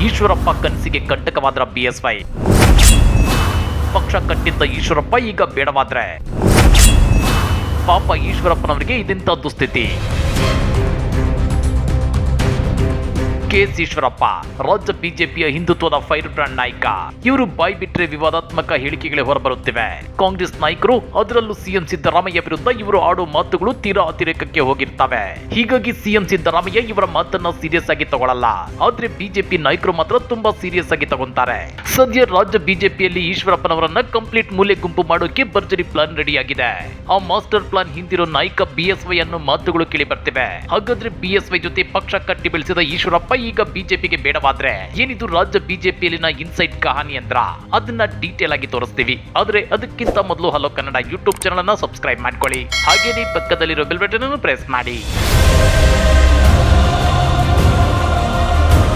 ಈಶ್ವರಪ್ಪ ಕನಸಿಗೆ ಕಂಟಕವಾದ್ರ ಬಿಎಸ್ವೈ. ಪಕ್ಷ ಕಟ್ಟಿದ್ದ ಈಶ್ವರಪ್ಪ ಈಗ ಬೇಡವಾದ್ರೆ ಪಾಪ ಈಶ್ವರಪ್ಪನವರಿಗೆ ಇದೆಂತ ದುಸ್ಥಿತಿ. ಕೆಎಸ್ ಈಶ್ವರಪ್ಪ ರಾಜ್ಯ ಬಿಜೆಪಿಯ ಹಿಂದುತ್ವದ ಫೈರ್ ಬ್ರಾಂಡ್ ನಾಯಕ. ಇವರು ಬಾಯಿ ಬಿಟ್ಟರೆ ವಿವಾದಾತ್ಮಕ ಹೇಳಿಕೆಗಳೇ ಹೊರಬರುತ್ತಿವೆ. ಕಾಂಗ್ರೆಸ್ ನಾಯಕರು ಅದರಲ್ಲೂ ಸಿಎಂ ಸಿದ್ದರಾಮಯ್ಯ ವಿರುದ್ಧ ಇವರು ಆಡೋ ಮಾತುಗಳು ತೀರಾ ಅತಿರೇಕಕ್ಕೆ ಹೋಗಿರ್ತವೆ. ಹೀಗಾಗಿ ಸಿಎಂ ಸಿದ್ದರಾಮಯ್ಯ ಇವರ ಮಾತನ್ನ ಸೀರಿಯಸ್ ಆಗಿ ತಗೊಳ್ಳಲ್ಲ. ಆದ್ರೆ ಬಿಜೆಪಿ ನಾಯಕರು ಮಾತ್ರ ತುಂಬಾ ಸೀರಿಯಸ್ ಆಗಿ ತಗೊಂತಾರೆ. ಸದ್ಯ ರಾಜ್ಯ ಬಿಜೆಪಿಯಲ್ಲಿ ಈಶ್ವರಪ್ಪನವರನ್ನ ಕಂಪ್ಲೀಟ್ ಮೂಲೆ ಗುಂಪು ಮಾಡೋಕೆ ಭರ್ಜರಿ ಪ್ಲಾನ್ ರೆಡಿಯಾಗಿದೆ. ಆ ಮಾಸ್ಟರ್ ಪ್ಲಾನ್ ಹಿಂದಿರೋ ನಾಯಕ ಬಿಎಸ್ವೈ ಅನ್ನೋ ಮಾತುಗಳು ಕೇಳಿ ಬರ್ತಿವೆ. ಹಾಗಾದ್ರೆ ಬಿಎಸ್ವೈ ಜೊತೆ ಪಕ್ಷ ಕಟ್ಟಿ ಬೆಳೆಸಿದ ಈಶ್ವರಪ್ಪ ಈಗ ಬಿಜೆಪಿಗೆ ಬೇಡವಾದ್ರೆ ಏನಿದು ರಾಜ್ಯ ಬಿಜೆಪಿಯಲ್ಲಿನ ಇನ್ಸೈಡ್ ಕಹಾನಿ ಅಂದ್ರ ಅದನ್ನ ಡೀಟೇಲ್ ಆಗಿ ತೋರಿಸ್ತೀವಿ. ಆದ್ರೆ ಅದಕ್ಕಿಂತ ಮೊದಲು ಹಲೋ ಕನ್ನಡ ಯೂಟ್ಯೂಬ್ ಚಾನಲ್ ಅನ್ನ ಸಬ್ಸ್ಕ್ರೈಬ್ ಮಾಡ್ಕೊಳ್ಳಿ. ಹಾಗೇನೇ ಪಕ್ಕದಲ್ಲಿರೋ ಬೆಲ್ ಬಟನ್ ಅನ್ನು ಪ್ರೆಸ್ ಮಾಡಿ.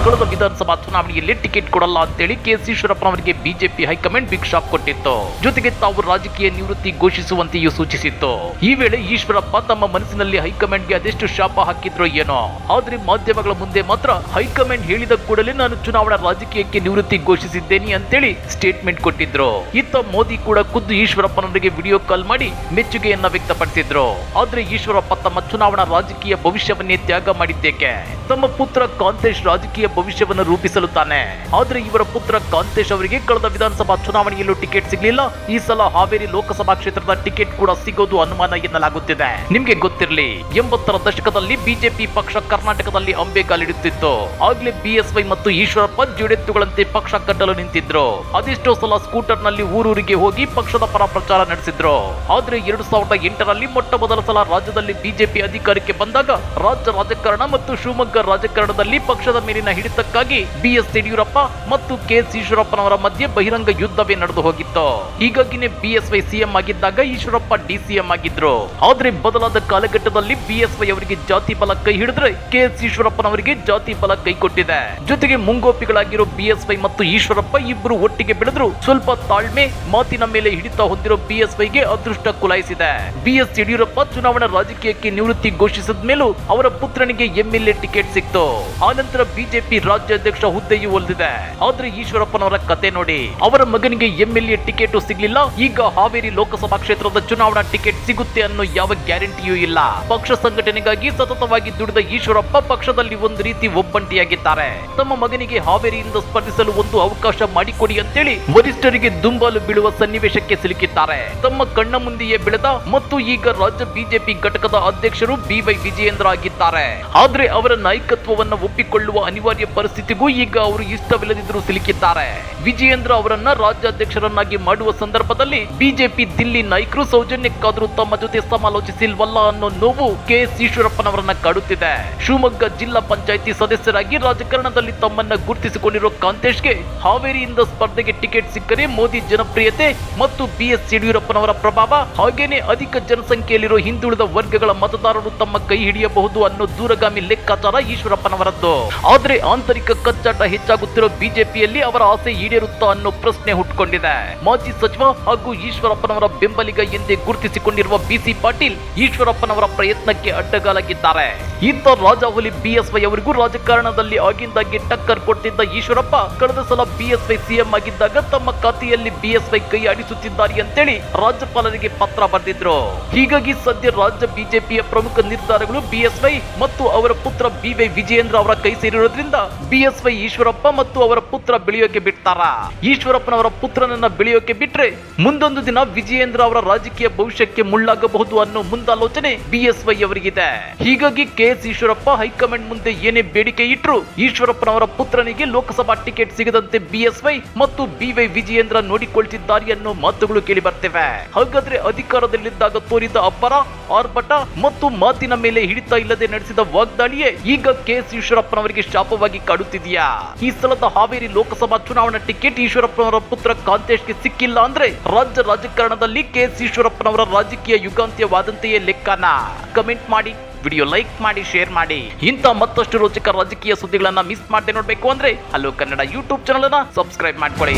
ಕಳೆದ ವಿಧಾನಸಭಾ ಚುನಾವಣೆಯಲ್ಲಿ ಟಿಕೆಟ್ ಕೊಡಲ್ಲ ಅಂತೇಳಿ ಕೆಎಸ್ ಈಶ್ವರಪ್ಪನವರಿಗೆ ಬಿಜೆಪಿ ಹೈಕಮಾಂಡ್ ಬಿಗ್ ಶಾಕ್ ಕೊಟ್ಟಿತ್ತು. ಜೊತೆಗೆ ತಾವು ರಾಜಕೀಯ ನಿವೃತ್ತಿ ಘೋಷಿಸುವಂತೆಯೂ ಸೂಚಿಸಿತ್ತು. ಈ ವೇಳೆ ಈಶ್ವರಪ್ಪ ತಮ್ಮ ಮನಸ್ಸಿನಲ್ಲಿ ಹೈಕಮಾಂಡ್ಗೆ ಅದೆಷ್ಟು ಶಾಪ ಹಾಕಿದ್ರೋ ಏನೋ. ಆದ್ರೆ ಮಾಧ್ಯಮಗಳ ಮುಂದೆ ಮಾತ್ರ ಹೈಕಮಾಂಡ್ ಹೇಳಿದ ಕೂಡಲೇ ನಾನು ಚುನಾವಣಾ ರಾಜಕೀಯಕ್ಕೆ ನಿವೃತ್ತಿ ಘೋಷಿಸಿದ್ದೇನೆ ಅಂತೇಳಿ ಸ್ಟೇಟ್ಮೆಂಟ್ ಕೊಟ್ಟಿದ್ರು. ಇತ್ತ ಮೋದಿ ಕೂಡ ಖುದ್ದು ಈಶ್ವರಪ್ಪನವರಿಗೆ ವಿಡಿಯೋ ಕಾಲ್ ಮಾಡಿ ಮೆಚ್ಚುಗೆಯನ್ನ ವ್ಯಕ್ತಪಡಿಸಿದ್ರು. ಆದ್ರೆ ಈಶ್ವರಪ್ಪ ತಮ್ಮ ಚುನಾವಣಾ ರಾಜಕೀಯ ಭವಿಷ್ಯವನ್ನೇ ತ್ಯಾಗ ಮಾಡಿದ್ದೇಕೆ? ತಮ್ಮ ಪುತ್ರ ಕಾಂತೇಶ್ ರಾಜಕೀಯ ಭವಿಷ್ಯವನ್ನು ರೂಪಿಸಲು ತಾನೆ. ಆದ್ರೆ ಇವರ ಪುತ್ರ ಕಾಂತೇಶ್ ಅವರಿಗೆ ಕಳೆದ ವಿಧಾನಸಭಾ ಚುನಾವಣೆಯಲ್ಲೂ ಟಿಕೆಟ್ ಸಿಗಲಿಲ್ಲ. ಈ ಸಲ ಹಾವೇರಿ ಲೋಕಸಭಾ ಕ್ಷೇತ್ರದ ಟಿಕೆಟ್ ಕೂಡ ಸಿಗೋದು ಅನುಮಾನ ಎನ್ನಲಾಗುತ್ತಿದೆ. ನಿಮ್ಗೆ ಗೊತ್ತಿರಲಿ, 80ರ ದಶಕದಲ್ಲಿ ಬಿಜೆಪಿ ಪಕ್ಷ ಕರ್ನಾಟಕದಲ್ಲಿ ಅಂಬೆಗಾಲಿಡುತ್ತಿತ್ತು. ಆಗ್ಲೇ ಬಿಎಸ್ವೈ ಮತ್ತು ಈಶ್ವರಪ್ಪ ಜೋಡೆತ್ತುಗಳಂತೆ ಪಕ್ಷ ಕಟ್ಟಲು ನಿಂತಿದ್ರು. ಅದೆಷ್ಟೋ ಸಲ ಸ್ಕೂಟರ್ ನಲ್ಲಿ ಊರೂರಿಗೆ ಹೋಗಿ ಪಕ್ಷದ ಪರ ಪ್ರಚಾರ ನಡೆಸಿದ್ರು. ಆದ್ರೆ 2008ರಲ್ಲಿ ಮೊಟ್ಟ ಮೊದಲ ಸಲ ರಾಜ್ಯದಲ್ಲಿ ಬಿಜೆಪಿ ಅಧಿಕಾರಕ್ಕೆ ಬಂದಾಗ ರಾಜ್ಯ ರಾಜಕಾರಣ ಮತ್ತು ಶಿವಮೊಗ್ಗ ರಾಜಕಾರಣದಲ್ಲಿ ಪಕ್ಷದ ಮೇಲಿನ ಹಿಡಿತಕ್ಕಾಗಿ ಬಿಎಸ್ ಯಡಿಯೂರಪ್ಪ ಮತ್ತು ಕೆಎಸ್ ಈಶ್ವರಪ್ಪನವರ ಮಧ್ಯೆ ಬಹಿರಂಗ ಯುದ್ಧವೇ ನಡೆದು ಹೋಗಿತ್ತು. ಹೀಗಾಗಿನೇ ಬಿಎಸ್ವೈ ಸಿಎಂ ಆಗಿದ್ದಾಗ ಈಶ್ವರಪ್ಪ ಡಿಸಿಎಂ ಆಗಿದ್ರು. ಆದ್ರೆ ಬದಲಾದ ಕಾಲಘಟ್ಟದಲ್ಲಿ ಬಿಎಸ್ವೈ ಅವರಿಗೆ ಜಾತಿ ಬಲ ಕೈ ಹಿಡಿದ್ರೆ ಕೆಎಸ್ ಈಶ್ವರಪ್ಪನವರಿಗೆ ಜಾತಿ ಬಲ ಕೈ ಕೊಟ್ಟಿದೆ. ಜೊತೆಗೆ ಮುಂಗೋಪಿಗಳಾಗಿರೋ ಬಿಎಸ್ವೈ ಮತ್ತು ಈಶ್ವರಪ್ಪ ಇಬ್ಬರು ಒಟ್ಟಿಗೆ ಬೆಳೆದ್ರು. ಸ್ವಲ್ಪ ತಾಳ್ಮೆ, ಮಾತಿನ ಮೇಲೆ ಹಿಡಿತ ಹೊಂದಿರೋ ಬಿಎಸ್ವೈಗೆ ಅದೃಷ್ಟ ಕುಲಾಯಿಸಿದೆ. ಬಿಎಸ್ ಯಡಿಯೂರಪ್ಪ ಚುನಾವಣಾ ರಾಜಕೀಯಕ್ಕೆ ನಿವೃತ್ತಿ ಘೋಷಿಸಿದ ಮೇಲೂ ಅವರ ಪುತ್ರನಿಗೆ ಎಂಎಲ್ಎ ಟಿಕೆಟ್ ಸಿಕ್ತು. ಆನಂತರ ಬಿಜೆಪಿ ರಾಜ್ಯಾಧ್ಯಕ್ಷ ಹುದ್ದೆಯೂ ಒಲಿದಿದೆ. ಆದ್ರೆ ಈಶ್ವರಪ್ಪನವರ ಕತೆ ನೋಡಿ, ಅವರ ಮಗನಿಗೆ ಎಂಎಲ್ಎ ಟಿಕೆಟ್ ಸಿಗ್ಲಿಲ್ಲ. ಈಗ ಹಾವೇರಿ ಲೋಕಸಭಾ ಕ್ಷೇತ್ರದ ಚುನಾವಣಾ ಟಿಕೆಟ್ ಸಿಗುತ್ತೆ ಅನ್ನೋ ಯಾವ ಗ್ಯಾರಂಟಿಯೂ ಇಲ್ಲ. ಪಕ್ಷ ಸಂಘಟನೆಗಾಗಿ ಸತತವಾಗಿ ದುಡಿದ ಈಶ್ವರಪ್ಪ ಪಕ್ಷದಲ್ಲಿ ಒಂದು ರೀತಿ ಒಬ್ಬಂಟಿಯಾಗಿದ್ದಾರೆ. ತಮ್ಮ ಮಗನಿಗೆ ಹಾವೇರಿಯಿಂದ ಸ್ಪರ್ಧಿಸಲು ಒಂದು ಅವಕಾಶ ಮಾಡಿಕೊಡಿ ಅಂತೇಳಿ ವರಿಷ್ಠರಿಗೆ ದುಂಬಾಲು ಬೀಳುವ ಸನ್ನಿವೇಶಕ್ಕೆ ಸಿಲುಕಿದ್ದಾರೆ. ತಮ್ಮ ಕಣ್ಣ ಮುಂದೆಯೇ ಬೆಳೆದ ಮತ್ತು ಈಗ ರಾಜ್ಯ ಬಿಜೆಪಿ ಘಟಕದ ಅಧ್ಯಕ್ಷರು ಬಿವೈ ವಿಜಯೇಂದ್ರ ಆಗಿದ್ದಾರೆ. ಆದ್ರೆ ಅವರ ನಾಯಕತ್ವವನ್ನು ಒಪ್ಪಿಕೊಳ್ಳುವ ಅನಿವಾರ್ಯ ಪರಿಸ್ಥಿತಿಗೂ ಈಗ ಅವರು ಇಷ್ಟವಿಲ್ಲದಿದ್ದರೂ ಸಿಲುಕಿದ್ದಾರೆ. ವಿಜಯೇಂದ್ರ ಅವರನ್ನ ರಾಜ್ಯಾಧ್ಯಕ್ಷರನ್ನಾಗಿ ಮಾಡುವ ಸಂದರ್ಭದಲ್ಲಿ ಬಿಜೆಪಿ ದಿಲ್ಲಿ ನಾಯಕರು ಸೌಜನ್ಯಕ್ಕಾದರೂ ತಮ್ಮ ಜೊತೆ ಸಮಾಲೋಚಿಸಿಲ್ವಲ್ಲ ಅನ್ನೋ ನೋವು ಕೆಎಸ್ ಈಶ್ವರಪ್ಪನವರನ್ನ ಕಾಡುತ್ತಿದೆ. ಶಿವಮೊಗ್ಗ ಜಿಲ್ಲಾ ಪಂಚಾಯಿತಿ ಸದಸ್ಯರಾಗಿ ರಾಜಕಾರಣದಲ್ಲಿ ತಮ್ಮನ್ನ ಗುರುತಿಸಿಕೊಂಡಿರೋ ಕಾಂತೇಶ್ಗೆ ಹಾವೇರಿಯಿಂದ ಸ್ಪರ್ಧೆಗೆ ಟಿಕೆಟ್ ಸಿಕ್ಕರೆ ಮೋದಿ ಜನಪ್ರಿಯತೆ ಮತ್ತು ಬಿಎಸ್ ಯಡಿಯೂರಪ್ಪನವರ ಪ್ರಭಾವ ಹಾಗೇನೆ ಅಧಿಕ ಜನಸಂಖ್ಯೆಯಲ್ಲಿರೋ ಹಿಂದುಳಿದ ವರ್ಗಗಳ ಮತದಾರರು ತಮ್ಮ ಕೈ ಹಿಡಿಯಬಹುದು ಅನ್ನೋ ದೂರಗಾಮಿ ಲೆಕ್ಕಾಚಾರ ಈಶ್ವರಪ್ಪನವರದ್ದು. ಆದ್ರೆ ಆಂತರಿಕ ಕಚ್ಚಾಟ ಹೆಚ್ಚಾಗುತ್ತಿರೋ ಬಿಜೆಪಿಯಲ್ಲಿ ಅವರ ಆಸೆ ಈಡೇರುತ್ತಾ ಅನ್ನೋ ಪ್ರಶ್ನೆ ಹುಟ್ಟುಕೊಂಡಿದೆ. ಮಾಜಿ ಸಚಿವ ಹಾಗೂ ಈಶ್ವರಪ್ಪನವರ ಬೆಂಬಲಿಗ ಎಂದೇ ಗುರುತಿಸಿಕೊಂಡಿರುವ ಬಿಸಿ ಪಾಟೀಲ್ ಈಶ್ವರಪ್ಪನವರ ಪ್ರಯತ್ನಕ್ಕೆ ಅಡ್ಡಗಾಲಾಗಿದ್ದಾರೆ. ಇತ್ತ ರಾಜಾಹುಲಿ ಬಿಎಸ್ವೈ ಅವರಿಗೂ ರಾಜಕಾರಣದಲ್ಲಿ ಆಗಿಂದಾಗಿ ಟಕ್ಕರ್ ಕೊಡ್ತಿದ್ದ ಈಶ್ವರಪ್ಪ ಕಳೆದ ಸಲ ಬಿಎಸ್ವೈ ಸಿಎಂ ಆಗಿದ್ದಾಗ ತಮ್ಮ ಖಾತೆಯಲ್ಲಿ ಬಿಎಸ್ವೈ ಕೈ ಆಡಿಸುತ್ತಿದ್ದಾರೆ ಅಂತೇಳಿ ರಾಜ್ಯಪಾಲರಿಗೆ ಪತ್ರ ಬರೆದಿದ್ರು. ಹೀಗಾಗಿ ಸದ್ಯ ರಾಜ್ಯ ಬಿಜೆಪಿಯ ಪ್ರಮುಖ ನಿರ್ಧಾರಗಳು ಬಿಎಸ್ವೈ ಮತ್ತು ಅವರ ಪುತ್ರ ಬಿವೈ ವಿಜಯೇಂದ್ರ ಅವರ ಕೈ ಸೇರಿರೋದ್ರಿಂದ ಬಿಎಸ್ವೈ ಈಶ್ವರಪ್ಪ ಮತ್ತು ಅವರ ಪುತ್ರ ಬೆಳೆಯೋಕೆ ಬಿಡ್ತಾರ. ಈಶ್ವರಪ್ಪನವರ ಪುತ್ರನನ್ನ ಬೆಳೆಯೋಕೆ ಬಿಟ್ರೆ ಮುಂದೊಂದು ದಿನ ವಿಜಯೇಂದ್ರ ಅವರ ರಾಜಕೀಯ ಭವಿಷ್ಯಕ್ಕೆ ಮುಳ್ಳಾಗಬಹುದು ಅನ್ನೋ ಮುಂದಾಲೋಚನೆ ಬಿಎಸ್ವೈ ಅವರಿಗಿದೆ. ಹೀಗಾಗಿ ಕೆಎಸ್ ಈಶ್ವರಪ್ಪ ಹೈಕಮಾಂಡ್ ಮುಂದೆ ಏನೇ ಬೇಡಿಕೆ ಇಟ್ರು ಈಶ್ವರಪ್ಪನವರ ಪುತ್ರನಿಗೆ ಲೋಕಸಭಾ ಟಿಕೆಟ್ ಸಿಗದಂತೆ ಬಿಎಸ್ವೈ ಮತ್ತು ಬಿವೈ ವಿಜಯೇಂದ್ರ ನೋಡಿಕೊಳ್ತಿದ್ದಾರೆ ಅನ್ನೋ ಮಾತುಗಳು ಕೇಳಿ ಬರ್ತಿವೆ. ಹಾಗಾದ್ರೆ ಅಧಿಕಾರದಲ್ಲಿದ್ದಾಗ ತೋರಿದ ಅಬ್ಬರ, ಆರ್ಭಟ ಮತ್ತು ಮಾತಿನ ಮೇಲೆ ಹಿಡಿತ ಇಲ್ಲದೆ ನಡೆಸಿದ ವಾಗ್ದಾಳಿಯೇ ಈಗ ಕೆಎಸ್ ಈಶ್ವರಪ್ಪನವರಿಗೆ ಶಾಪವಾಗಿ ಕಾಡುತ್ತಿದೆಯಾ? ಈ ಸಲದ ಹಾವೇರಿ ಲೋಕಸಭಾ ಚುನಾವಣಾ ಟಿಕೆಟ್ ಈಶ್ವರಪ್ಪನವರ ಪುತ್ರ ಕಾಂತೇಶ್ಗೆ ಸಿಕ್ಕಿಲ್ಲ ಅಂದ್ರೆ ರಾಜ್ಯ ರಾಜಕಾರಣದಲ್ಲಿ ಕೆಎಸ್ ಈಶ್ವರಪ್ಪನವರ ರಾಜಕೀಯ ಯುಗಾಂತ್ಯವಾದಂತೆಯೇ ಲೆಕ್ಕನ. ಕಮೆಂಟ್ ಮಾಡಿ, ವಿಡಿಯೋ ಲೈಕ್ ಮಾಡಿ, ಶೇರ್ ಮಾಡಿ. ಇಂಥ ಮತ್ತಷ್ಟು ರೋಚಕ ರಾಜಕೀಯ ಸುದ್ದಿಗಳನ್ನ ಮಿಸ್ ಮಾಡದೆ ನೋಡ್ಬೇಕು ಅಂದ್ರೆ ಹಲೋ ಕನ್ನಡ ಯೂಟ್ಯೂಬ್ ಚಾನಲ್ ಅನ್ನ ಸಬ್ಸ್ಕ್ರೈಬ್ ಮಾಡ್ಕೊಳ್ಳಿ.